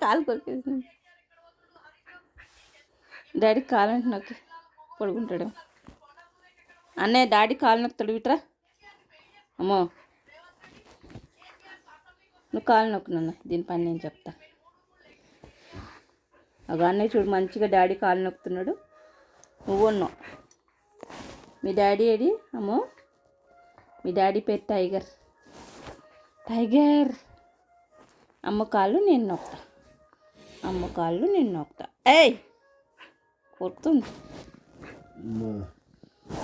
కాలు కొరికేసింది. డాడీ కాలు అంటే నొక్కి పడుకుంటాడు. అన్నయ్య డాడీ కాలు నొక్కుతాడు. విట్రా అమ్మో, నువ్వు కాలు నొక్కు నాన్న, దీని పని నేను చెప్తా. ఒక అన్నయ్య చూడు మంచిగా డాడీ కాలు నొక్కుతున్నాడు. నువ్వు ఉన్నావు. మీ డాడీ ఏడి అమ్మో? మీ డాడీ పేరు టైగర్. టైగర్. అమ్మ కాళ్ళు నేను నొక్కుతా. అమ్మ కాళ్ళు నేను నొక్కుతా. ఏయ్ కొడుతుంది.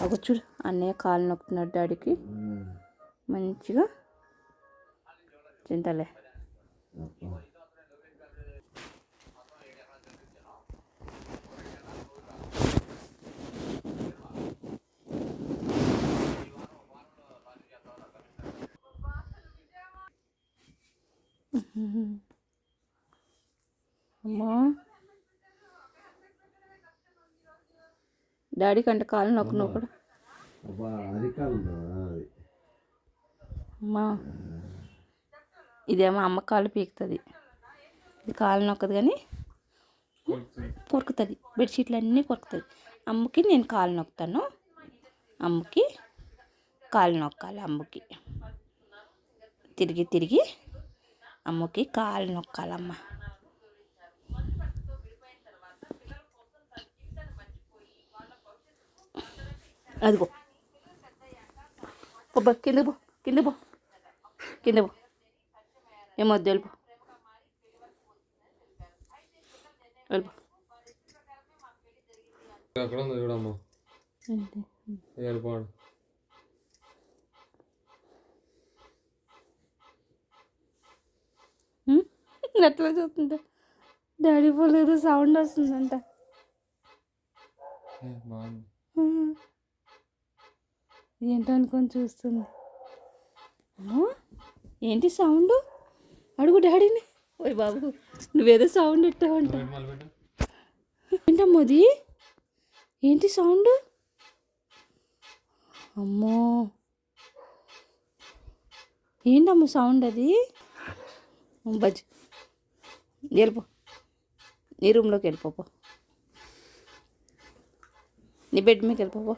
ఒక చూడు అన్నయ్య కాళ్ళు నొక్కుతున్నాడు డాడీకి. మంచిగా చింతలే. అమ్మా డాడీ కంటే కాలు నొక్కు నువ్వు కూడా. అమ్మా ఇదేమో అమ్మ కాలు పీకుతుంది. ఇది కాలు నొక్కదు కానీ కొరుకుతుంది. బెడ్షీట్లు అన్నీ కొరుకుతుంది. అమ్మకి నేను కాలు నొక్కుతాను. అమ్మకి కాలు నొక్కాలి. అమ్మకి తిరిగి తిరిగి అమ్మకి కాలు నొక్కాలమ్మ. అదిగో పో, కింద పో, కింద పో, కింద పో. ఏమొద్దు వెళ్ళిపో, వెళ్ళిపో. అక్కడ ఉంది చూడమ్మా ఏర్పాటు. ఎట్లా చూస్తుంటా డాడీ పోలేదు, సౌండ్ వస్తుందంట. ఏంటనుకొని చూస్తుంది. ఏంటి సౌండ్? అడుగు డాడీని. ఓయ్ బాబు నువ్వేదో సౌండ్ ఎట్టావంట. ఏంటమ్మది? ఏంటి సౌండ్? అమ్మో ఏంటమ్మ సౌండ్ అది? బజ్ వెళ్ళిపో, నీ రూమ్లోకి వెళ్ళిపో, నీ బెడ్ మీకు వెళ్ళిపో.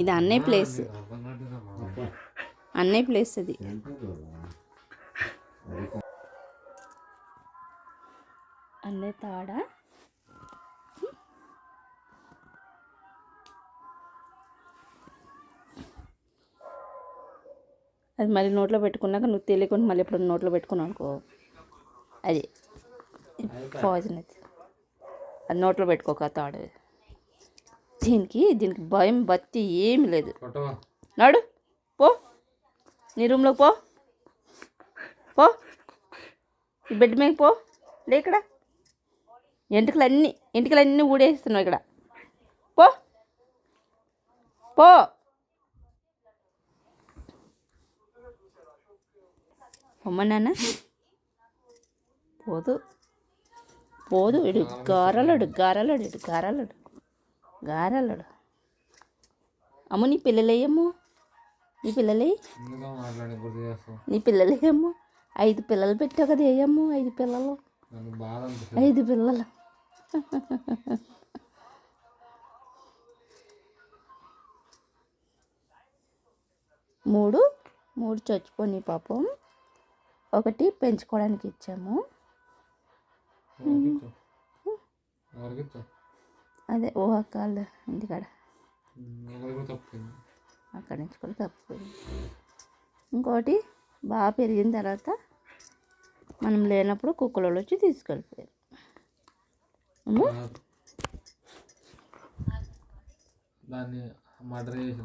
ఇది అన్నయ్య ప్లేస్. అన్నయ్య ప్లేస్ అది. అన్నయ్య తాడ. అది మళ్ళీ నోట్లో పెట్టుకున్నాక నువ్వు తెలియకుండా మళ్ళీ ఎప్పుడు నోట్లో పెట్టుకున్నావు అనుకో అది పాయిజన్. అది నోట్లో పెట్టుకోక తాడు. దీనికి భయం బత్తి ఏమి లేదు. నాడు పో, నీ రూమ్లోకి పో, పో, ఈ బెడ్ మీద పో. లే ఇక్కడ ఎంటికలన్నీ ఊడేస్తున్నావు ఇక్కడ. పో పో. అమ్మ నాన్న పోదు పోదు. ఇడు గారలడు గారలడు ఇడు గారలడు గారలడు. అమ్మ నీ పిల్లలేయమ్ము, నీ పిల్లలే, నీ పిల్లలేయమ్ము. 5 పిల్లలు పెట్టావు కదా, వేయమ్ము 5 పిల్లలు, 5 పిల్లలు. మూడు చచ్చిపోయి పాపం. 1 పెంచుకోవడానికి ఇచ్చాము. అదే ఓ అక్కలు ఇంటికాడ అక్కడి నుంచి కూడా తప్పిపోయింది. ఇంకోటి బాగా పెరిగిన తర్వాత మనం లేనప్పుడు కుక్కలలో వచ్చి తీసుకెళ్ళిపోయారు. దాన్ని మర్డర్ చేసి